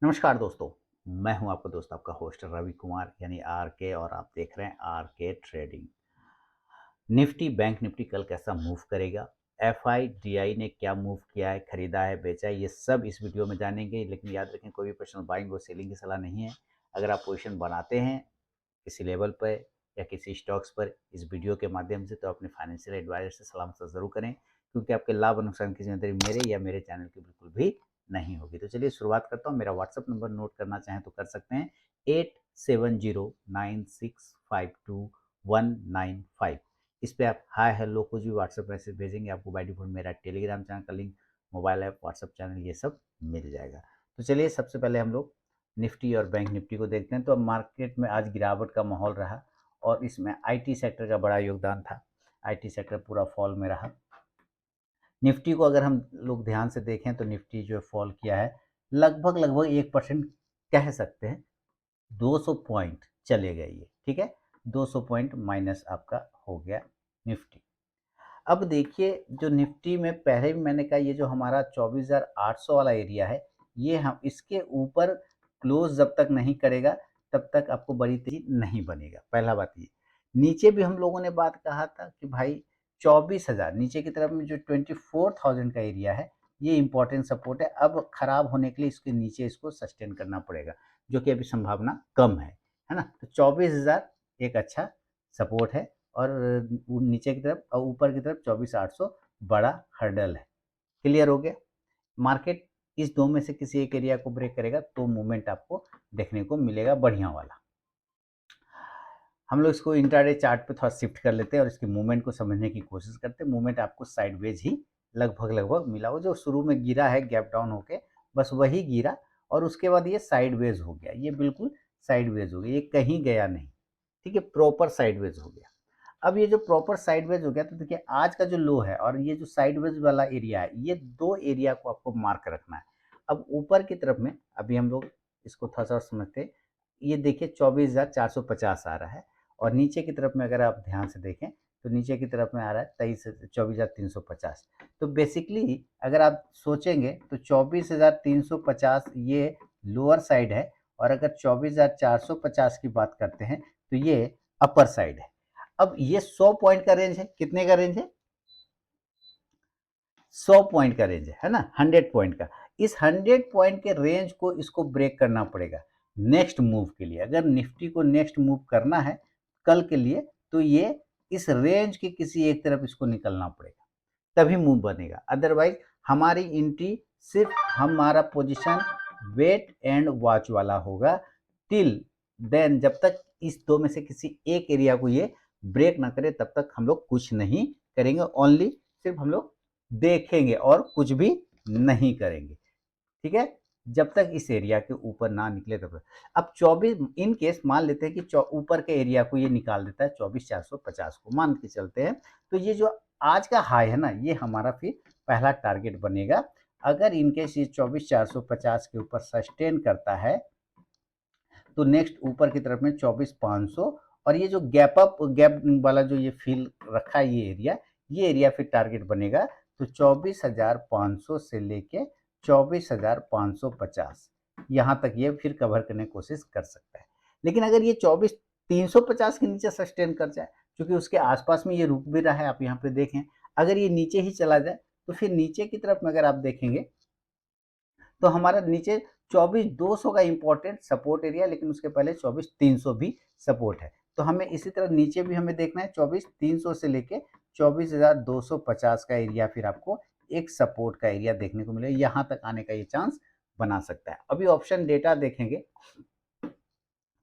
नमस्कार दोस्तों। मैं हूं आपका दोस्त, आपका होस्ट रवि कुमार यानी आर के, और आप देख रहे हैं आर के ट्रेडिंग। निफ्टी बैंक निफ्टी कल कैसा मूव करेगा, एफआईडीआई ने क्या मूव किया है, खरीदा है, बेचा है, ये सब इस वीडियो में जानेंगे। लेकिन याद रखें, कोई भी पर्सनल बाइंग और सेलिंग की सलाह नहीं है। अगर आप पोजीशन बनाते हैं किसी लेवल पर या किसी स्टॉक्स पर इस वीडियो के माध्यम से, तो अपने फाइनेंशियल एडवाइजर से सलाह मशवरा जरूर करें, क्योंकि आपके लाभ और नुकसान की जिम्मेदारी मेरे या मेरे चैनल की बिल्कुल भी नहीं होगी। तो चलिए शुरुआत करता हूँ। मेरा व्हाट्सअप नंबर नोट करना चाहें तो कर सकते हैं, 8709652195। इस पे आप हाय हेलो कुछ भी व्हाट्सएप मैसेज भेजेंगे, आपको बाय डिफॉल्ट मेरा टेलीग्राम चैनल का link, mobile app, WhatsApp channel, ये सब मिल जाएगा। तो चलिए सबसे पहले हम लोग निफ्टी और बैंक निफ्टी को देखते हैं। तो अब मार्केट में आज गिरावट का माहौल रहा और इसमें आईटी सेक्टर का बड़ा योगदान था। आईटी सेक्टर पूरा फॉल में रहा। निफ्टी को अगर हम लोग ध्यान से देखें तो निफ्टी जो फॉल किया है लगभग लगभग 1% कह सकते हैं। 200 पॉइंट चले गए ये, ठीक है। 200 पॉइंट माइनस आपका हो गया निफ्टी। अब देखिए, जो निफ्टी में पहले भी मैंने कहा, ये जो हमारा 24,800 वाला एरिया है, ये हम इसके ऊपर क्लोज जब तक नहीं करेगा तब तक आपको बड़ी तेजी नहीं बनेगा। पहला बात ये। नीचे भी हम लोगों ने बात कहा था कि भाई 24,000 नीचे की तरफ में जो 24,000 का एरिया है, ये इंपॉर्टेंट सपोर्ट है। अब खराब होने के लिए इसके नीचे इसको सस्टेन करना पड़ेगा, जो कि अभी संभावना कम है ना। तो 24,000 एक अच्छा सपोर्ट है, और नीचे की तरफ और ऊपर की तरफ 24,800 बड़ा हर्डल है। क्लियर हो गया। मार्केट इस दो में से किसी एक एरिया को ब्रेक करेगा तो मूवमेंट आपको देखने को मिलेगा बढ़िया वाला। हम लोग इसको इंट्राडे चार्ट पे थोड़ा शिफ्ट कर लेते हैं और इसकी मूवमेंट को समझने की कोशिश करते हैं। मूवमेंट आपको साइडवेज ही लगभग लगभग मिला। वो जो शुरू में गिरा है गैप डाउन होके, बस वही गिरा, और उसके बाद ये साइडवेज हो गया। ये बिल्कुल साइडवेज हो गया, ये कहीं गया नहीं, ठीक है, प्रॉपर साइडवेज हो गया। अब ये जो प्रॉपर साइडवेज हो गया, तो देखिए आज का जो लो है और ये जो साइडवेज वाला एरिया है, ये दो एरिया को आपको मार्क रखना है। अब ऊपर की तरफ में अभी हम लोग इसको थोड़ा सा समझते हैं। ये देखिए 24,450 आ रहा है, और नीचे की तरफ में अगर आप ध्यान से देखें तो नीचे की तरफ में आ रहा है 24,350। तो बेसिकली अगर आप सोचेंगे तो 24,350 ये लोअर साइड है, और अगर 24,450 की बात करते हैं तो ये अपर साइड है। अब ये 100 पॉइंट का रेंज है। कितने का रेंज है? 100 पॉइंट का रेंज है ना, 100 पॉइंट का। इस 100 पॉइंट के रेंज को इसको ब्रेक करना पड़ेगा नेक्स्ट मूव के लिए। अगर निफ्टी को नेक्स्ट मूव करना है कल के लिए, तो ये इस रेंज के किसी एक तरफ इसको निकलना पड़ेगा, तभी मूव बनेगा। अदरवाइज हमारी एंट्री सिर्फ हमारा पोजीशन वेट एंड वॉच वाला होगा टिल देन। जब तक इस दो में से किसी एक एरिया को ये ब्रेक ना करे तब तक हम लोग कुछ नहीं करेंगे। ओनली सिर्फ हम लोग देखेंगे और कुछ भी नहीं करेंगे, ठीक है, जब तक इस एरिया के ऊपर ना निकले तब तक। अब 24 इन केस मान लेते हैं कि ऊपर के एरिया को ये निकाल देता है, 24,450 को मान के चलते हैं, तो ये जो आज का हाई है ना, ये हमारा फिर पहला टारगेट बनेगा। अगर इनकेस ये 24,450 के ऊपर सस्टेन करता है तो नेक्स्ट ऊपर की तरफ में 24,500, और ये जो गैप वाला जो ये फील रखा है ये एरिया फिर टारगेट बनेगा। तो 24,500 से लेके 24,550 यहाँ तक ये फिर कवर करने की कोशिश कर सकता है। लेकिन अगर ये 24,350 के नीचे सस्टेन कर जाए, क्योंकि उसके आसपास में ये रुक भी रहा है, आप यहाँ पे देखें, अगर ये नीचे ही चला जाए तो फिर नीचे की तरफ में अगर आप देखेंगे तो हमारा नीचे 24,200 का इंपॉर्टेंट सपोर्ट एरिया, लेकिन उसके पहले 24,300 भी सपोर्ट है। तो हमें इसी तरह नीचे भी हमें देखना है 24,300 से लेके 24,250 का एरिया फिर आपको एक सपोर्ट का एरिया देखने को मिलेगा। यहाँ तक आने का ये चांस बना सकता है। अभी ऑप्शन डेटा देखेंगे, तो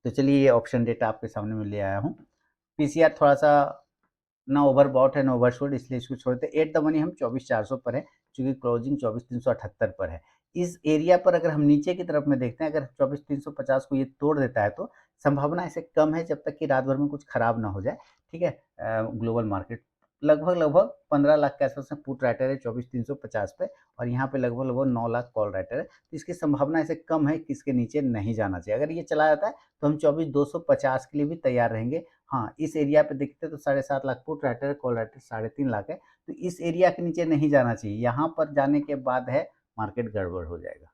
चलिए ये ऑप्शन डेटा आपके सामने में ले आया हूँ। पीसीआर थोड़ा सा ना ओवरबॉट है ना ओवरशोल्ड, इसलिए इसको छोड़ते। एट द मनी हम 24,400 पर है, क्योंकि क्लोजिंग 24,378 पर है। इस एरिया पर अगर हम नीचे की तरफ में देखते हैं, अगर 24,350 को ये तोड़ देता है तो संभावना ऐसे कम है, जब तक कि रात भर में कुछ खराब ना हो जाए, ठीक है। ग्लोबल मार्केट लगभग लगभग 15 लाख के आसपास में पुट राइटर है 24,350 पे, और यहाँ पे लगभग लगभग 9 लाख कॉल राइटर है। तो इसकी संभावना ऐसे कम है कि इसके नीचे नहीं जाना चाहिए। अगर ये चला जाता है तो हम 24,250 के लिए भी तैयार रहेंगे। हाँ, इस एरिया पे देखते तो 7.5 लाख पुट राइटर है, कॉल राइटर 3.5 लाख है। तो इस एरिया के नीचे नहीं जाना चाहिए। यहाँ पर जाने के बाद है मार्केट गड़बड़ हो जाएगा,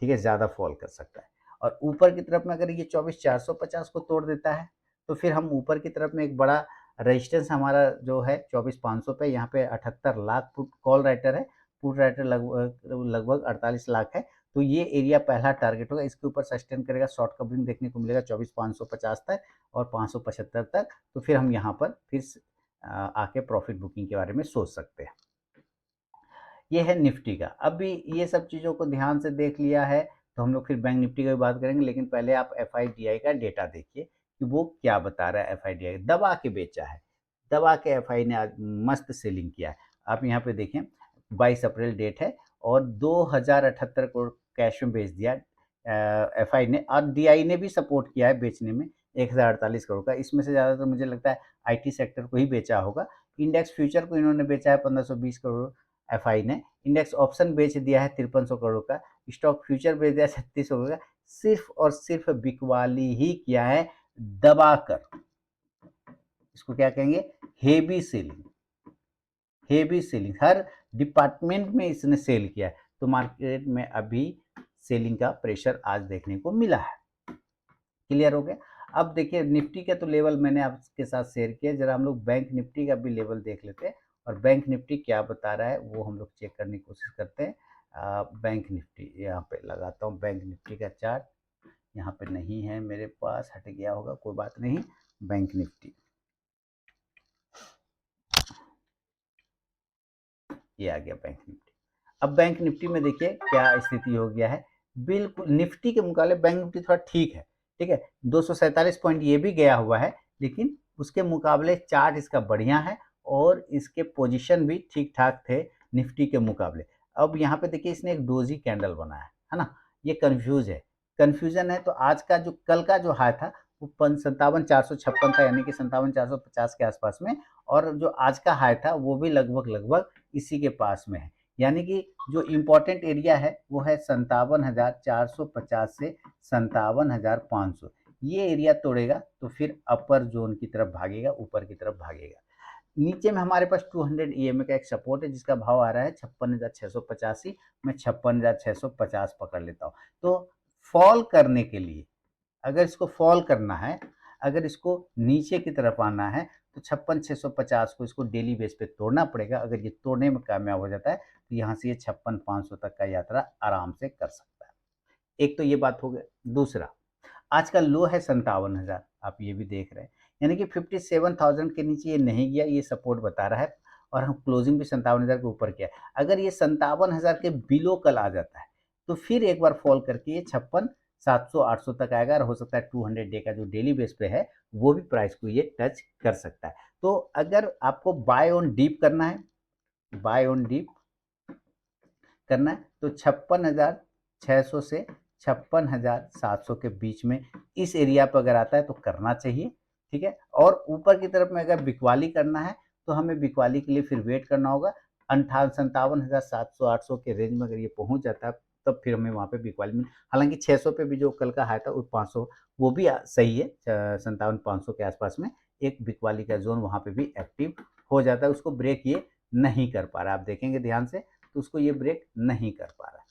ठीक है, ज़्यादा फॉल कर सकता है। और ऊपर की तरफ में अगर ये 24,450 को तोड़ देता है तो फिर हम ऊपर की तरफ में एक बड़ा रेजिस्टेंस हमारा जो है 24,500 पे, यहाँ पे 78 लाख पुट कॉल राइटर है, पुट राइटर लगभग 48 लाख है। तो ये एरिया पहला टारगेट होगा, इसके ऊपर सस्टेन करेगा, शॉर्ट कवरिंग देखने को मिलेगा 24,550 तक और 575 तक। तो फिर हम यहाँ पर फिर आके प्रॉफिट बुकिंग के बारे में सोच सकते हैं। ये है निफ्टी का। अब भी ये सब चीज़ों को ध्यान से देख लिया है तो हम लोग फिर बैंक निफ्टी का भी बात करेंगे, लेकिन पहले आप FIDI का डेटा देखिए कि वो क्या बता रहा है। FIDI दबा के बेचा है, दबा के FI ने आज मस्त सेलिंग किया है। आप यहाँ पे देखें 22 अप्रैल डेट है और 2078 करोड़ कैश में बेच दिया FI ने, और DI ने भी सपोर्ट किया है बेचने में 1048 करोड़ का। इसमें से ज़्यादातर मुझे लगता है IT सेक्टर को ही बेचा होगा। इंडेक्स फ्यूचर को इन्होंने बेचा है 1520 करोड़ FI ने। इंडेक्स ऑप्शन बेच दिया है 5300 करोड़ का, स्टॉक फ्यूचर बेच दिया 3600 करोड़ का। सिर्फ और सिर्फ बिकवाली ही किया है दबाकर। इसको क्या कहेंगे, हेवी सेलिंग। हेवी सेलिंग हर डिपार्टमेंट में इसने सेल किया है, तो मार्केट में अभी सेलिंग का प्रेशर आज देखने को मिला है। क्लियर हो गया। अब देखिए निफ्टी के तो लेवल मैंने आपके साथ शेयर किया, जरा हम लोग बैंक निफ्टी का भी लेवल देख लेते हैं और बैंक निफ्टी क्या बता रहा है वो हम लोग चेक करने की कोशिश करते हैं। बैंक निफ्टी यहाँ पे लगाता हूँ, बैंक निफ्टी का चार्ट यहाँ पे नहीं है मेरे पास, हट गया होगा, कोई बात नहीं। बैंक निफ्टी ये आ गया बैंक निफ्टी। अब बैंक निफ्टी में देखिए क्या स्थिति हो गया है, बिल्कुल निफ्टी के मुकाबले बैंक निफ्टी थोड़ा ठीक है। ठीक है, 247 पॉइंट ये भी गया हुआ है, लेकिन उसके मुकाबले चार्ट इसका बढ़िया है और इसके पोजीशन भी ठीक ठाक थे निफ्टी के मुकाबले। अब यहाँ पे देखिए इसने एक डोजी कैंडल बनाया है ना, ये कंफ्यूज है, कंफ्यूजन है। तो आज का जो कल का जो हाई था वो 57,456 था, यानी कि 57,450 के आसपास में, और जो आज का हाई था वो भी लगभग इसी के पास में है। यानी कि जो इम्पोर्टेंट एरिया है वो है 57,450 से 57,500। ये एरिया तोड़ेगा तो फिर अपर जोन की तरफ भागेगा, ऊपर की तरफ भागेगा। नीचे में हमारे पास 200 EMA का एक सपोर्ट है जिसका भाव आ रहा है 56,685। मैं 56,650 पकड़ लेता हूँ। तो फॉल करने के लिए, अगर इसको फॉल करना है, अगर इसको नीचे की तरफ आना है तो 56,650 को इसको डेली बेस पे तोड़ना पड़ेगा। अगर ये तोड़ने में कामयाब हो जाता है तो यहाँ से ये 56,500 तक का यात्रा आराम से कर सकता है। एक तो ये बात हो गया। दूसरा, आज का लो है 57,000, आप ये भी देख रहे हैं, यानी कि 57,000 के नीचे ये नहीं गया, ये सपोर्ट बता रहा है, और हम क्लोजिंग भी 57,000 के ऊपर किया। अगर ये 57,000 के बिलो कल आ जाता है तो फिर एक बार फॉल करके ये 56,700-800 तक आएगा, और हो सकता है 200 डे का जो डेली बेस पे है वो भी प्राइस को ये टच कर सकता है। तो अगर आपको बाय ऑन डीप करना है, बाय ऑन डीप करना है तो 56,600 से 56,700 के बीच में इस एरिया पर अगर आता है तो करना चाहिए। ठीक है, और ऊपर की तरफ में अगर बिकवाली करना है तो हमें बिकवाली के लिए फिर वेट करना होगा। 57,700-800 के रेंज में अगर ये पहुंच जाता है तब फिर हमें वहाँ पे बिकवाली में, हालांकि 600 पे भी जो कल का हाई था वो 500, वो भी सही है। 57,500 के आसपास में एक बिकवाली का जोन वहाँ पे भी एक्टिव हो जाता है। उसको ब्रेक ये नहीं कर पा रहा, आप देखेंगे ध्यान से तो उसको ये ब्रेक नहीं कर पा रहा।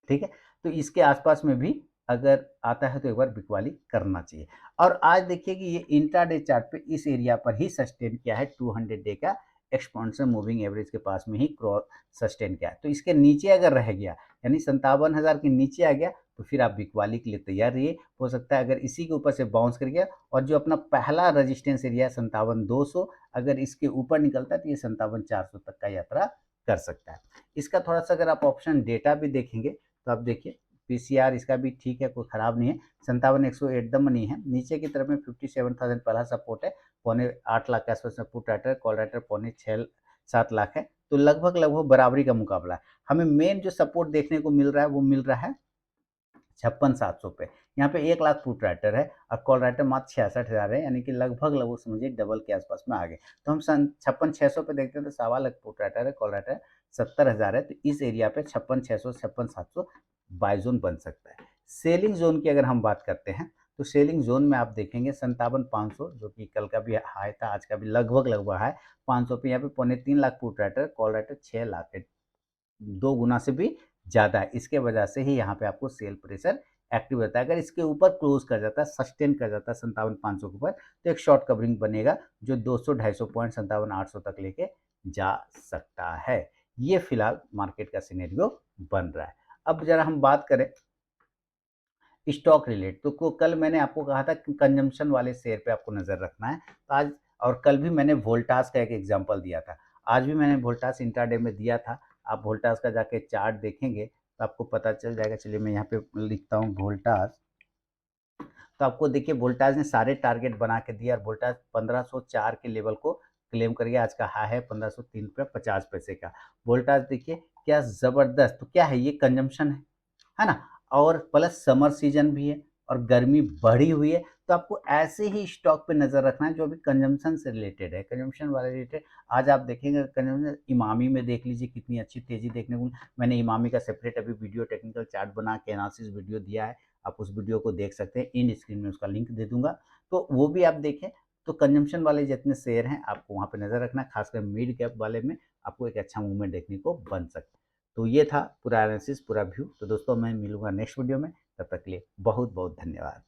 ठीक है, तो इसके आसपास में भी अगर आता है तो एक बार बिकवाली करना चाहिए। और आज देखिए कि ये इंट्राडे चार्ट पे इस एरिया पर ही सस्टेन किया है, 200 डे का एक्सपोनेंशियल मूविंग एवरेज के पास में ही क्रॉस सस्टेन किया है। तो इसके नीचे अगर रह गया, यानी 57,000 के नीचे आ गया, तो फिर आप बिकवाली के लिए तैयार रहिए। हो सकता है अगर इसी के ऊपर से बाउंस कर गया और जो अपना पहला रजिस्टेंस एरिया है 57,200, अगर इसके ऊपर निकलता है तो ये 57,400 तक का यात्रा कर सकता है। इसका थोड़ा सा अगर आप ऑप्शन डेटा भी देखेंगे तो आप देखिए पीसीआर इसका भी ठीक है, कोई खराब नहीं है, 57,100 एकदम नहीं है। नीचे की तरफ में 57,000 पहला सपोर्ट है, 8.25 लाख के आसपास में put writer, call writer 6.7 lakh है। तो लगभग बराबरी का मुकाबला है। हमें मेन जो सपोर्ट देखने को मिल रहा है वो मिल रहा है 56,700 पे। यहाँ पे 1 लाख पुट राइटर है और कॉल राइटर मात्र 66,000 है, यानी कि लगभग समझिए डबल के आसपास में आ गए। तो हम 56,600 पे देखते हैं तो 1.25 लाख पुट राइटर है, कॉल राइटर 70,000 है। तो इस एरिया पे 56,600 56,700 बाय जोन बन सकता है। सेलिंग जोन की अगर हम बात करते हैं तो सेलिंग जोन में आप देखेंगे 57,500 जो कि कल का भी हाई था, आज का भी लगभग हाई 500 पे। यहाँ पे 3.25 lakh put writer, call writer 6 lakh है, 2 गुना से भी ज़्यादा है, इसके वजह से ही यहाँ पे आपको सेल प्रेशर एक्टिव रहता है। अगर इसके ऊपर क्लोज कर जाता है, सस्टेन कर जाता है 57,500 के ऊपर, तो एक शॉर्ट कवरिंग बनेगा जो 200-250 पॉइंट 57,800 तक लेके जा सकता है। ये फिलहाल मार्केट का सिनेरियो बन रहा है। अब जरा हम बात करें स्टॉक रिलेट, तो कल मैंने आपको कहा था कि कंजम्पशन वाले शेयर पे आपको नज़र रखना है। तो आज और कल भी मैंने वोल्टास का एक एग्जांपल दिया था। आज भी मैंने वोल्टास इंट्राडे में दिया था। आप वोल्टास का जाके चार्ट देखेंगे तो आपको पता चल जाएगा। चलिए मैं यहाँ पे लिखता हूँ वोल्टास। तो आपको देखिए वोल्टास ने सारे टारगेट बना के दिया और वोल्टास 1504 के लेवल को क्लेम कर गया। आज का हाई है 1503 पे 50 पैसे का। वोल्टास देखिए क्या ज़बरदस्त, तो क्या है ये कंजम्पशन है ना? और प्लस समर सीजन भी है और गर्मी बढ़ी हुई है, तो आपको ऐसे ही स्टॉक पे नज़र रखना है जो अभी कंजम्पशन से रिलेटेड है, कंजम्पशन वाले रिलेटेड। आज आप देखेंगे कंजम्पशन इमामी में देख लीजिए कितनी अच्छी तेज़ी देखने को मैंने इमामी का सेपरेट अभी वीडियो टेक्निकल चार्ट बना के एनालिसिस वीडियो दिया है, आप उस वीडियो को देख सकते हैं, इन स्क्रीन में उसका लिंक दे दूँगा, तो वो भी आप देखें। तो कंजम्पशन वाले जितने शेयर हैं आपको वहाँ पे नज़र रखना है, खासकर मिड कैप वाले में आपको एक अच्छा मूवमेंट देखने को बन सकता है। तो ये था पूरा एनालिसिस, पूरा व्यू। तो दोस्तों मैं मिलूँगा नेक्स्ट वीडियो में, तब तक के लिए बहुत-बहुत धन्यवाद।